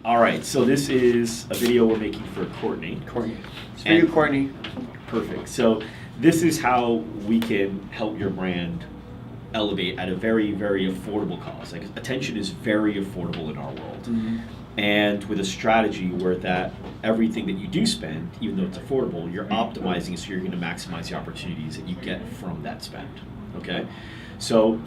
All right, so this is a video we're making for Courtney. It's for you, Courtney. Perfect. So this is how we can help your brand elevate at a very, very affordable cost. Like, attention is very affordable in our world. Mm-hmm. And with a strategy where that everything that you do spend, even though it's affordable, you're optimizing so you're going to maximize the opportunities that you get from that spend. Okay? So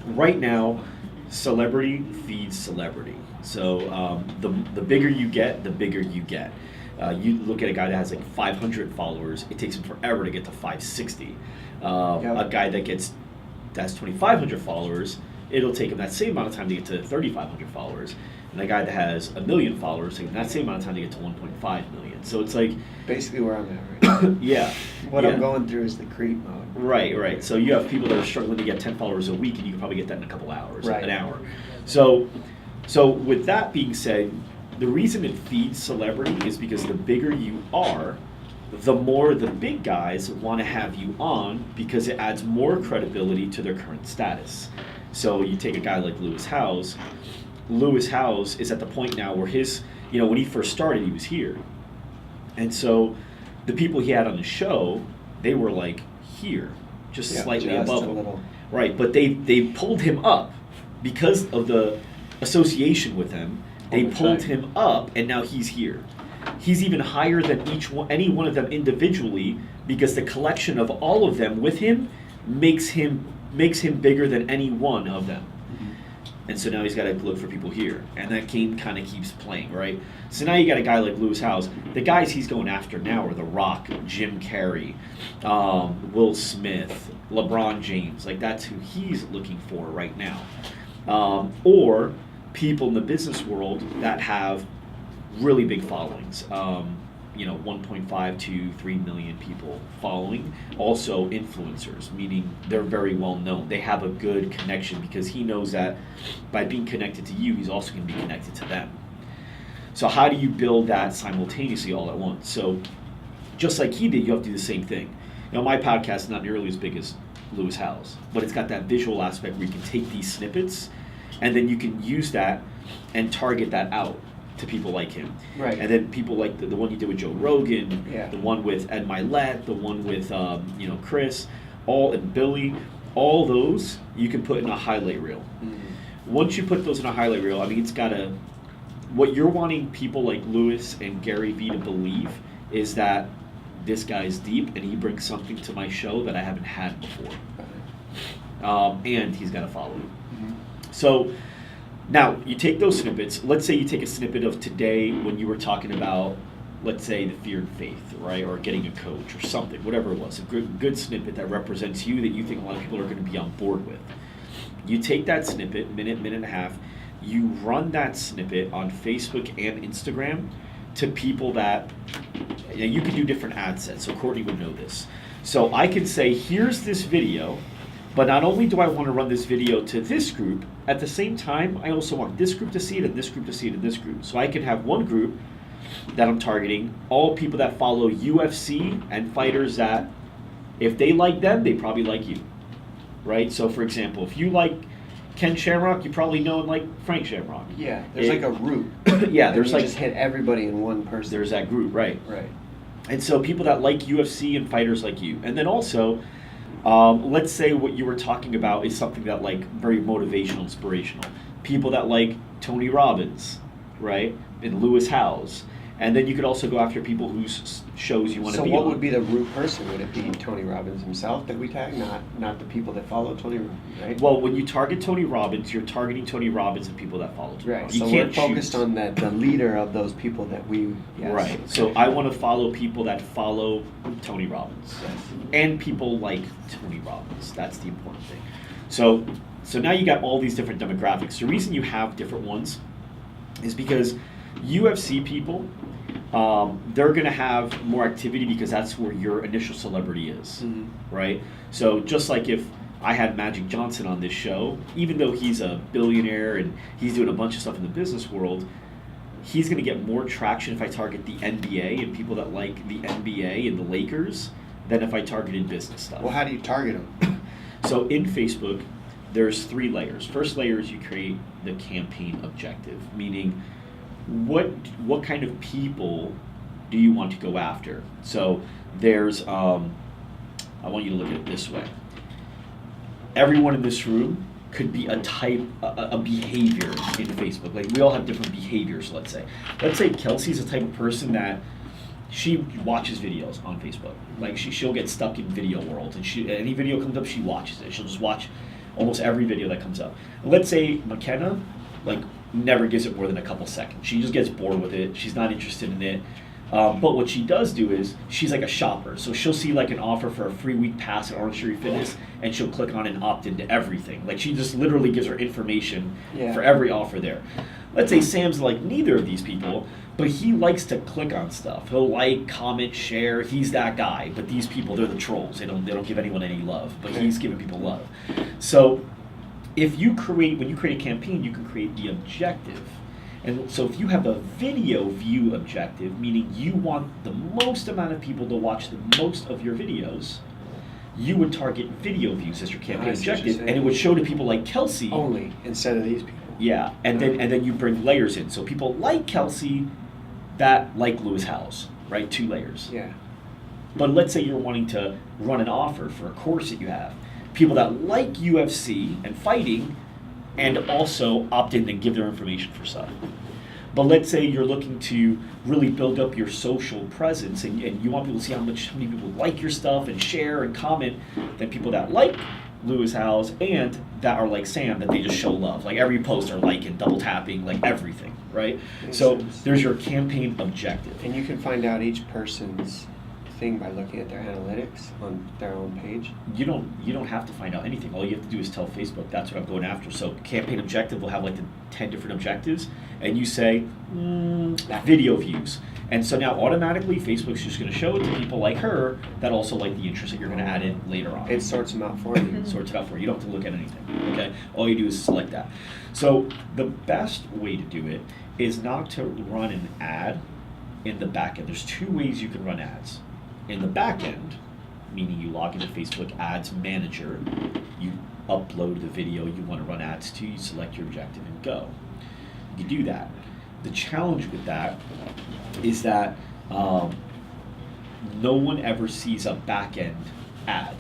right now, celebrity feeds celebrity. So the bigger you get, the bigger you get. You look at a guy that has like 500 followers, it takes him forever to get to 560. A guy that has 2,500 followers, it'll take him that same amount of time to get to 3,500 followers. And a guy that has 1 million followers, taking that same amount of time to get to 1.5 million. So it's like basically where I'm at right now. Yeah. What I'm going through is the creep mode. Right. So you have people that are struggling to get 10 followers a week, and you can probably get that in a couple hours, right. An hour. So with that being said, the reason it feeds celebrity is because the bigger you are, the more the big guys want to have you on because it adds more credibility to their current status. So you take a guy like Lewis Howes. Lewis Howes is at the point now where when he first started, he was here. And so the people he had on the show, they were like here, just slightly above him. Right, but they pulled him up because of the association with him. They pulled him up, and now he's here. He's even higher than any one of them individually because the collection of all of them with him makes him bigger than any one of them. And so now he's got to look for people here. And that game kind of keeps playing, right? So now you got a guy like Lewis Howes. The guys he's going after now are The Rock, Jim Carrey, Will Smith, LeBron James. Like, that's who he's looking for right now. Or people in the business world that have really big followings. 1.5 to 3 million people following. Also influencers, meaning they're very well known. They have a good connection because he knows that by being connected to you, he's also going to be connected to them. So how do you build that simultaneously all at once? So just like he did, you have to do the same thing. Now, my podcast is not nearly as big as Lewis Howes, but it's got that visual aspect where you can take these snippets and then you can use that and target that out to people like him. Right. And then people like the one you did with Joe Rogan, yeah. The one with Ed Milet, the one with Chris, and Billy, all those you can put in a highlight reel. Mm-hmm. Once you put those in a highlight reel, it's gotta, what you're wanting people like Lewis and Gary Vee to believe is that this guy's deep and he brings something to my show that I haven't had before. And he's got to follow you. Mm-hmm. So now, you take those snippets. Let's say you take a snippet of today when you were talking about, let's say, the fear and faith, right? Or getting a coach or something, whatever it was. A good snippet that represents you that you think a lot of people are going to be on board with. You take that snippet, minute and a half, you run that snippet on Facebook and Instagram to people that, you can do different ad sets, so Courtney would know this. So I can say, here's this video, but not only do I want to run this video to this group, at the same time, I also want this group to see it and this group to see it and this group. So I can have one group that I'm targeting, all people that follow UFC and fighters that, if they like them, they probably like you, right? So for example, if you like Ken Shamrock, you probably know and like Frank Shamrock. Yeah, there's like a group. Yeah, there's like just hit everybody in one person. There's that group, right? Right. And so people that like UFC and fighters like you, and then also, let's say what you were talking about is something that like very motivational, inspirational. People that like Tony Robbins, right, and Lewis Howes. And then you could also go after people whose shows you want to be on. So what would be the root person? Would it be Tony Robbins himself that we tag, not the people that follow Tony Robbins, right? Well, when you target Tony Robbins, you're targeting Tony Robbins and people that follow Tony Robbins. So we're focused on the leader of those people that we... Yes. Right. Okay. So I want to follow people that follow Tony Robbins. Yes. And people like Tony Robbins. That's the important thing. So now you got all these different demographics. The reason you have different ones is because UFC people, they're going to have more activity because that's where your initial celebrity is, right? So just like if I had Magic Johnson on this show, even though he's a billionaire and he's doing a bunch of stuff in the business world, he's going to get more traction if I target the NBA and people that like the NBA and the Lakers than if I targeted business stuff. Well, how do you target them? So in Facebook, there's 3 layers. First layer is you create the campaign objective, meaning what kind of people do you want to go after? So there's I want you to look at it this way. Everyone in this room could be a behavior in Facebook. Like, we all have different behaviors, let's say. Let's say Kelsey's the type of person that she watches videos on Facebook. Like, she'll get stuck in video world, and any video comes up, she watches it. She'll just watch almost every video that comes up. Let's say McKenna, like, never gives it more than a couple seconds. She just gets bored with it. She's not interested in it. But what she does do is, she's like a shopper. So she'll see like an offer for a free week pass at Arce Fitness, and she'll click on and opt into everything. Like, she just literally gives her information for every offer there. Let's say Sam's like neither of these people, but he likes to click on stuff. He'll like, comment, share. He's that guy. But these people, they're the trolls. They don't give anyone any love. But he's giving people love. So when you create a campaign, you can create the objective. And so if you have a video view objective, meaning you want the most amount of people to watch the most of your videos, you would target video views as your campaign objective, and it would show to people like Kelsey only, instead of these people. Yeah, and then you bring layers in. So people like Kelsey that like Lewis Howes, right? 2 layers. Yeah. But let's say you're wanting to run an offer for a course that you have. People that like UFC and fighting, and also opt in and give their information for stuff. But let's say you're looking to really build up your social presence, and you want people to see how many people like your stuff and share and comment, then people that like Lewis Howes and that are like Sam, that they just show love. Like, every post are liking, double tapping, like everything, right? Makes so sense. There's your campaign objective. And you can find out each person's thing by looking at their analytics on their own page. You don't have to find out anything. All you have to do is tell Facebook, that's what I'm going after. So campaign objective will have like the 10 different objectives, and you say video views, and so now automatically Facebook's just going to show it to people like her that also like the interest that you're going to add in later on. It sorts them out for you. Sorts it out for you. You don't have to look at anything. Okay, all you do is select that. So the best way to do it is not to run an ad in the back end. There's 2 ways you can run ads. In the back end, meaning you log into Facebook Ads Manager, you upload the video you want to run ads to, you select your objective and go. You do that. The challenge with that is that no one ever sees a back end ad.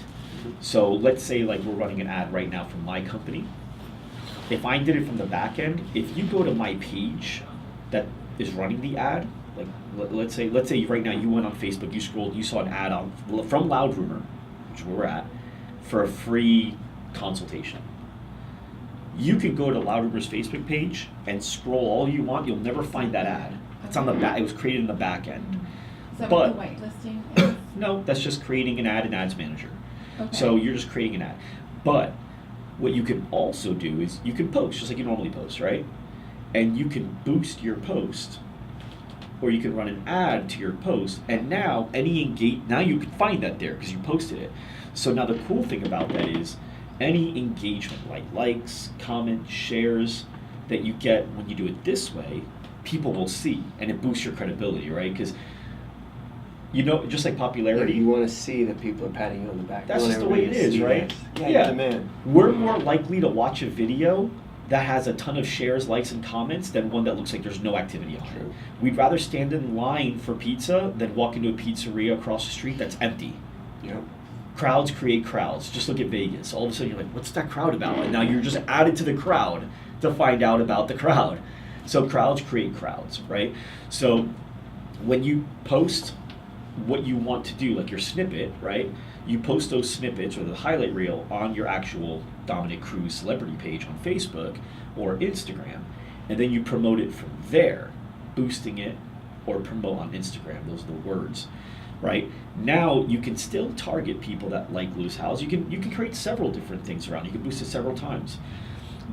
So let's say like we're running an ad right now from my company. If I did it from the back end, if you go to my page that is running the ad, like let's say right now you went on Facebook, you scrolled, you saw an ad from Loud Rumor, which is where we're at, for a free consultation. You can go to Loud Rumor's Facebook page and scroll all you want. You'll never find that ad. It's on the back. It was created in the back end. Is that But what the whitelisting is? no, that's just creating an ad in Ads Manager. Okay. So you're just creating an ad. But what you can also do is you can post just like you normally post, right? And you can boost your post, or you can run an ad to your post, and now now you can find that there because you posted it. So now the cool thing about that is any engagement, like likes, comments, shares that you get when you do it this way, people will see, and it boosts your credibility, right? Because just like popularity, You want to see that people are patting you on the back. that's You just the want way it everybody to is, see right? that. Yeah, you're the man. We're more likely to watch a video that has a ton of shares, likes, and comments than one that looks like there's no activity on it. True. We'd rather stand in line for pizza than walk into a pizzeria across the street that's empty. Yep. Crowds create crowds. Just look at Vegas. All of a sudden you're like, what's that crowd about? And now you're just added to the crowd to find out about the crowd. So crowds create crowds, right? So when you post what you want to do, like your snippet, right? You post those snippets or the highlight reel on your actual Dominick Cruz celebrity page on Facebook or Instagram, and then you promote it from there, boosting it or promote on Instagram. Those are the words, right? Now you can still target people that like Lewis Howes. You can create several different things around. You can boost it several times.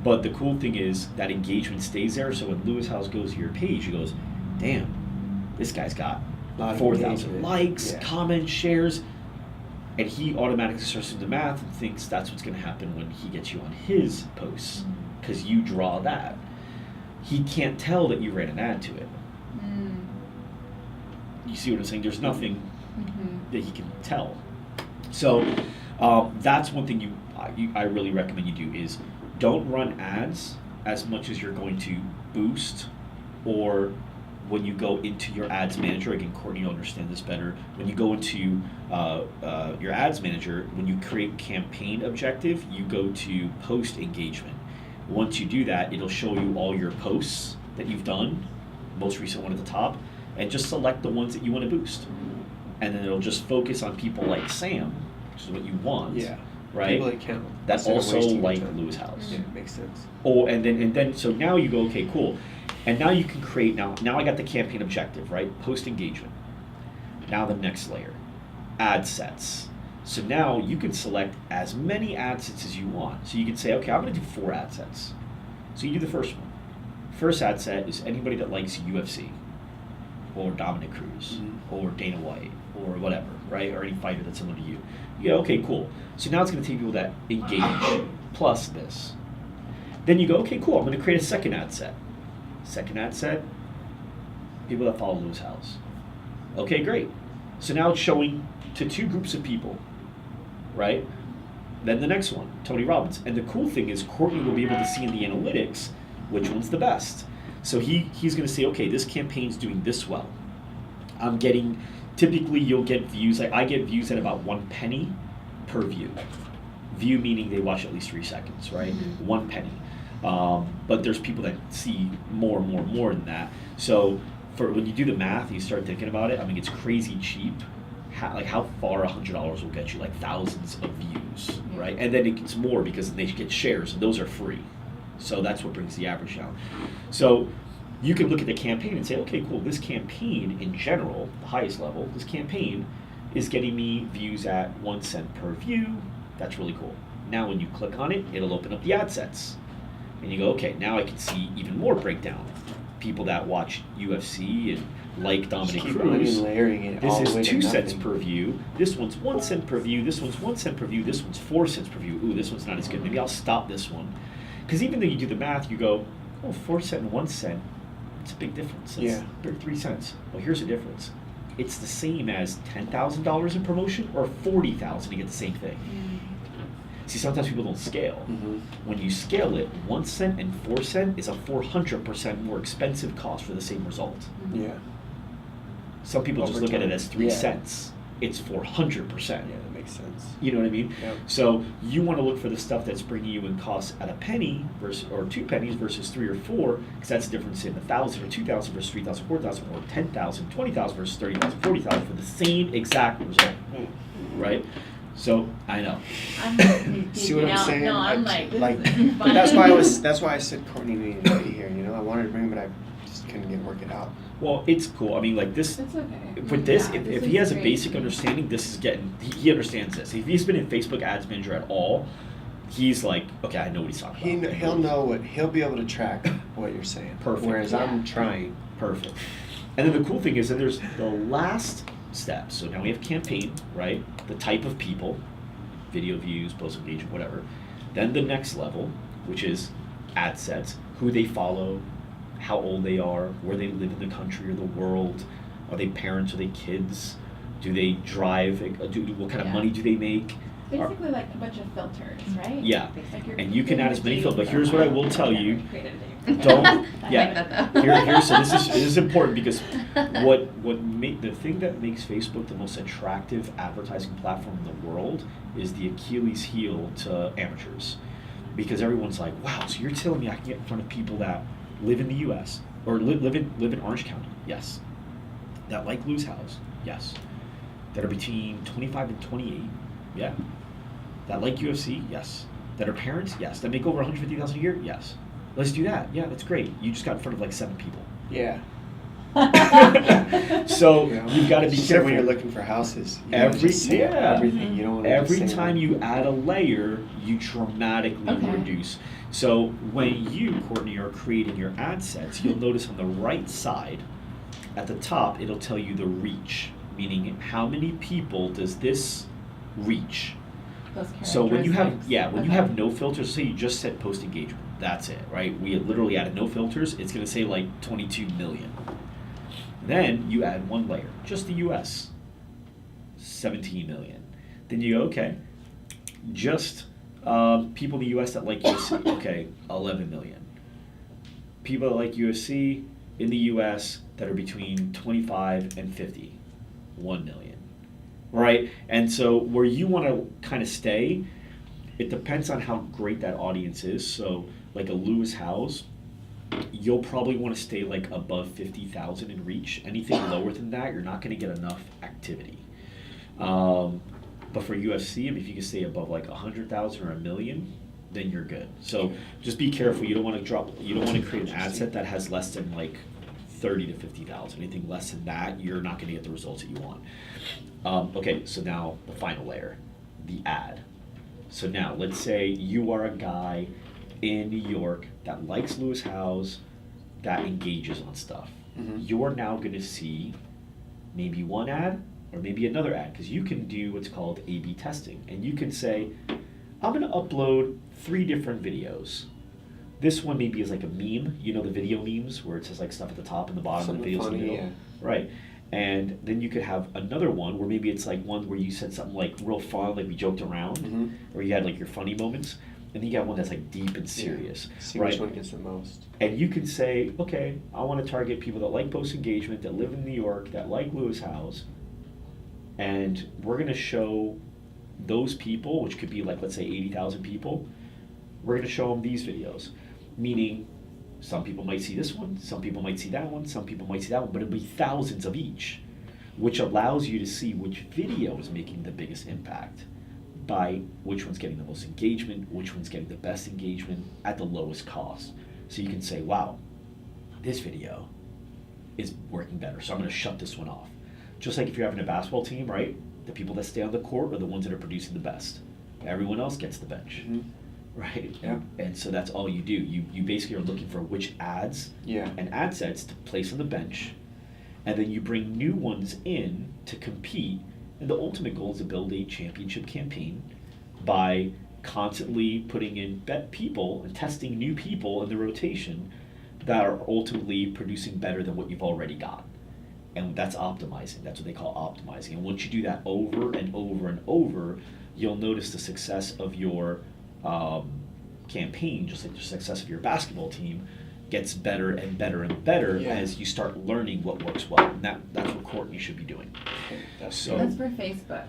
But the cool thing is that engagement stays there. So when Lewis Howes goes to your page, he goes, damn, this guy's got 4,000 likes, comments, shares, and he automatically starts to do the math and thinks that's what's going to happen when he gets you on his posts, because you draw that. He can't tell that you ran an ad to it. You see what I'm saying? There's nothing that he can tell. So that's one thing I really recommend you do is don't run ads as much as you're going to boost or when you go into your ads manager, again, Courtney will understand this better. When you go into your ads manager, when you create campaign objective, you go to post engagement. Once you do that, it'll show you all your posts that you've done, most recent one at the top, and just select the ones that you want to boost. And then it'll just focus on people like Sam, which is what you want. Yeah. Right? People that count. That Instead of also wasting like time. Lewis House. Yeah, makes sense. Oh, and then so now you go, okay, cool. And now you can create, now I got the campaign objective, right? Post engagement. Now the next layer, ad sets. So now you can select as many ad sets as you want. So you can say, okay, I'm gonna do 4 ad sets. So you do the first one. First ad set is anybody that likes UFC, or Dominick Cruz, or Dana White, or whatever, right? Or any fighter that's similar to you. Yeah, okay, cool. So now it's gonna take people that engage, plus this. Then you go, okay, cool, I'm gonna create a second ad set. Second ad set, people that follow Lewis House. Okay, great. So now it's showing to 2 groups of people, right? Then the next one, Tony Robbins. And the cool thing is Courtney will be able to see in the analytics which one's the best. So he's gonna say, okay, this campaign's doing this well. I'm getting, typically you'll get views, I get views at about 1 penny per view. View meaning they watch at least 3 seconds, right? 1 penny. But there's people that see more than that. So for when you do the math and you start thinking about it, I mean, it's crazy cheap. How far $100 will get you, like thousands of views, right? And then it gets more because they get shares, and those are free. So that's what brings the average down. So you can look at the campaign and say, okay, cool, this campaign in general, the highest level, this campaign is getting me views at 1 cent per view. That's really cool. Now when you click on it, it'll open up the ad sets. And you go, okay, now I can see even more breakdown. People that watch UFC and like Dominick Cruz. Layering it all the This way is to 2 cents nothing. per view. This one's 1 cent per view. This one's 1 cent per view. This one's 4 cents per view. Ooh, this one's not as good. Maybe I'll stop this one. Because even though you do the math, you go, oh, 4 cent and 1 cent, it's a big difference. That's Yeah. 3 cents. Well, here's the difference. It's the same as $10,000 in promotion or $40,000 to get the same thing. See, sometimes people don't scale. When you scale it, 1 cent and 4 cent is a 400% more expensive cost for the same result. Yeah. Some people just Over look at it time. as 3 Yeah. cents. It's 400%. Yeah, that makes sense. You know what I mean? Yep. So you want to look for the stuff that's bringing you in costs at a penny versus, or 2 pennies versus 3 or 4, because that's the difference in 1,000 or 2,000 versus 3,000, 4,000, or 10,000, 20,000 versus 30,000, 40,000 for the same exact result, right? So I know. I'm See what I'm geeking out. saying? No, I'm like, this like, is but that's funny. why I said Courtney needed to be here. You know, I wanted to bring him, but I just couldn't work it out. Well, it's cool. I mean, like this. It's okay. With this, Yeah, if this he is has a great. basic understanding, this is getting. He understands this. If he's been in Facebook Ads Manager at all, he's like, okay, I know what he's talking about. He'll know what he'll be able to track what you're saying. Perfect. Whereas I'm Yeah. trying. Perfect. And then the cool thing is that there's the last step. So now we have campaign, right? The type of people, video views, post engagement, whatever. Then the next level, which is ad sets, who they follow, how old they are, where they live in the country or the world, are they parents, are they kids, do they drive, what kind of Yeah. money do they make? Basically, like a bunch of filters, right? Yeah. It's like you're And you can add as many creating a filters, but here's what I will tell dating you. profile. Created a dating Don't, profile. I yeah. like that though. Here, so this is important because the thing that makes Facebook the most attractive advertising platform in the world is the Achilles heel to amateurs, because everyone's like, wow, so you're telling me I can get in front of people that live in the U.S. or live in Orange County? Yes. That like Lewis House? Yes. That are between 25 and 28? Yeah. That like UFC? Yes. That are parents? Yes. That make over $150,000 a year? Yes. Let's do that. Yeah, that's great. You just got in front of like 7 people. Yeah. So You know, you've got to be just careful. when you're looking for houses. You wanna Every- just say yeah. everything. You don't want to Every just say time one. you add a layer, you dramatically Okay. reduce. So when you, Courtney, are creating your ad sets, you'll notice on the right side, at the top, it'll tell you the reach, meaning how many people does this reach. Those So when you have, characteristics. when you Okay. have no filters, say you just set post engagement, that's it, right? We literally added no filters, it's gonna say like 22 million. Then you add 1 layer, just the US, 17 million. Then you go, okay, just people in the US that like UFC, okay, 11 million. People that like UFC, in the US that are between 25 and 50, 1 million, right? And so where you want to kind of stay, it depends on how great that audience is. So like a Lewis Howes, you'll probably want to stay like above 50,000 in reach. Anything lower than that, you're not going to get enough activity. But for UFC, if you can stay above like 100,000 or 1 million, then you're good. So just be careful. You don't want to create an ad set that has less than like 30 to 50,000. Anything less than that, you're not going to get the results that you want. Okay, so now the final layer, the ad. So now let's say you are a guy in New York that likes Lewis Howes, that engages on stuff. You're now going to see maybe one ad or maybe another ad, because you can do what's called A/B testing, and you can say, I'm going to upload 3 different videos. This one maybe is like a meme, you know, the video memes where it says like stuff at the top and the bottom and the videos in the middle. Yeah. Right. And then you could have another one where maybe it's like one where you said something like real fun, like we joked around, or you had like your funny moments. And then you got one that's like deep and serious. See right? which one gets the most. And you can say, okay, I want to target people that like post engagement, that live in New York, that like Lewis Howes. And we're going to show those people, which could be like, let's say 80,000 people, we're going to show them these videos. Meaning, some people might see this one, some people might see that one, some people might see that one, but it'll be thousands of each, which allows you to see which video is making the biggest impact by which one's getting the most engagement, which one's getting the best engagement at the lowest cost. So you can say, wow, this video is working better, so I'm going to shut this one off. Just like if you're having a basketball team, right? The people that stay on the court are the ones that are producing the best. Everyone else gets the bench. Right? Yeah. And so that's all you do. You basically are looking for which ads and ad sets to place on the bench, and then you bring new ones in to compete. And the ultimate goal is to build a championship campaign by constantly putting in people and testing new people in the rotation that are ultimately producing better than what you've already got. And that's optimizing. That's what they call optimizing. And once you do that over and over and over, you'll notice the success of your campaign, just like the success of your basketball team, gets better and better and better as you start learning what works well. And that's what Courtney should be doing. That's for Facebook.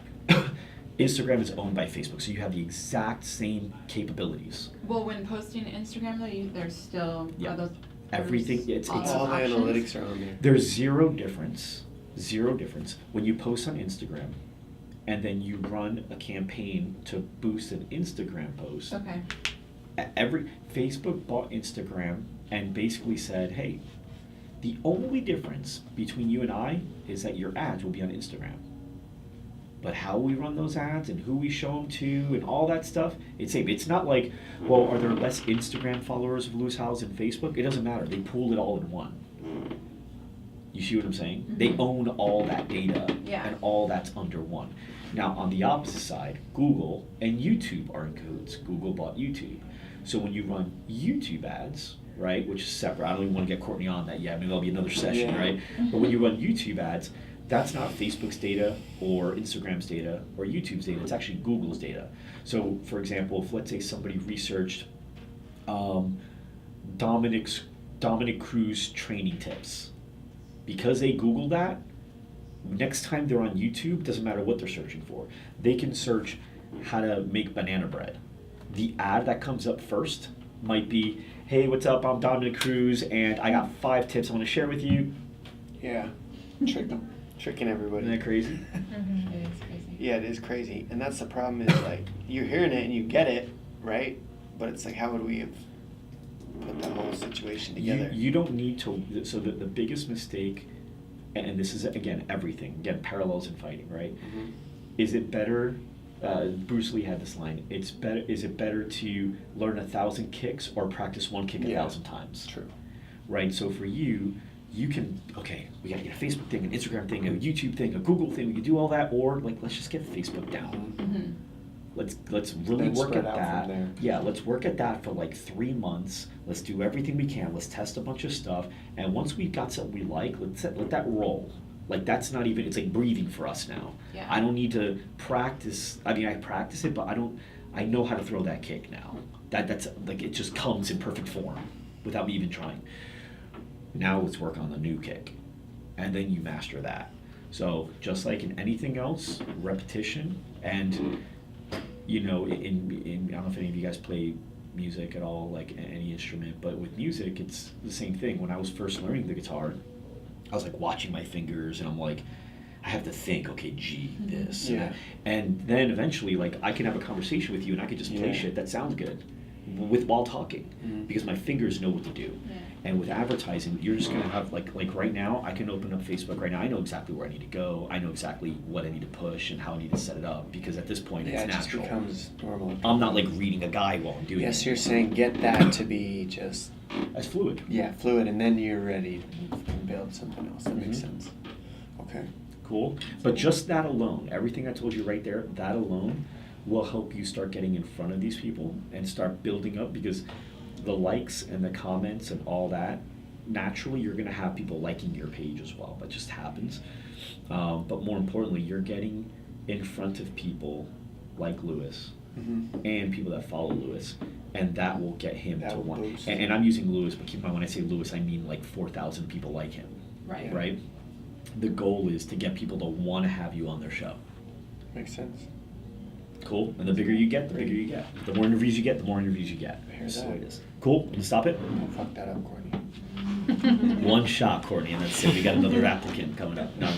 Instagram is owned by Facebook, so you have the exact same capabilities. Well, when posting to Instagram, though, there's still those. Everything, it's all the analytics are on there. There's zero difference when you post on Instagram and then you run a campaign to boost an Instagram post. Okay. Facebook bought Instagram and basically said, hey, the only difference between you and I is that your ads will be on Instagram. But how we run those ads and who we show them to and all that stuff, it's same. It's not like, well, are there less Instagram followers of Lewis Howes than Facebook? It doesn't matter. They pooled it all in one. You see what I'm saying? Mm-hmm. They own all that data and all that's under one. Now, on the opposite side, Google and YouTube are in cahoots. Google bought YouTube. So when you run YouTube ads, right, which is separate, I don't even want to get Courtney on that yet. Maybe that'll be another session, right? But when you run YouTube ads, that's not Facebook's data or Instagram's data or YouTube's data. It's actually Google's data. So, for example, if let's say somebody researched Dominick Cruz training tips, because they Googled that, next time they're on YouTube, doesn't matter what they're searching for, they can search how to make banana bread. The ad that comes up first might be, hey, what's up? I'm Dominick Cruz, and I got 5 tips I want to share with you. Yeah, tricking everybody. Isn't that crazy? Mm-hmm. It is crazy. Yeah, it is crazy. And that's the problem is, like, you're hearing it and you get it, right? But it's like, how would we have put that whole situation together? You don't need to, so the biggest mistake, and this is, again, everything, again, parallels in fighting, right? Mm-hmm. Is it better, Bruce Lee had this line, is it better to learn 1,000 kicks or practice one kick 1,000 times? True. Right, so for you can, okay, we gotta get a Facebook thing, an Instagram thing, a YouTube thing, a Google thing, we can do all that, or like, let's just get Facebook down. Mm-hmm. Let's really Then work spread at out that. from there. Yeah, let's work at that for like 3 months. Let's do everything we can. Let's test a bunch of stuff. And once we've got something we like, let that roll. Like that's not even, it's like breathing for us now. Yeah. I don't need to practice. I mean, I practice it, but I know how to throw that kick now. That's like, it just comes in perfect form without me even trying. Now let's work on the new kick. And then you master that. So just like in anything else, repetition and, you know, in I don't know if any of you guys play music at all, like any instrument, but with music, it's the same thing. When I was first learning the guitar, I was like watching my fingers and I'm like, I have to think, okay, G, this. Yeah. And then eventually, like, I can have a conversation with you and I could just play Yeah. shit that sounds good while talking because my fingers know what to do. Yeah. And with advertising, you're just gonna have like right now, I can open up Facebook right now. I know exactly where I need to go. I know exactly what I need to push and how I need to set it up because at this point Yeah, it's it just natural. becomes normal. I'm not like reading a guide while I'm doing Yes, it. you're saying get that to be just As fluid. fluid, and then you're ready to build something else. That makes sense. Okay. Cool. But just that alone, everything I told you right there, that alone will help you start getting in front of these people and start building up because the likes and the comments and all that, naturally you're going to have people liking your page as well. That just happens. But more importantly, you're getting in front of people like Lewis and people that follow Lewis. And that will get him That to will one. boost. And I'm using Lewis, but keep in mind when I say Lewis, I mean like 4,000 people like him. Right. Right? The goal is to get people to want to have you on their show. Makes sense. Cool. And the bigger you get, the bigger you get. The more interviews you get, the more interviews you get. I hear That's the that. way it is. Cool. Can you stop it? Don't fuck that up, Courtney. One shot, Courtney, and that's it. We got another applicant coming up. No.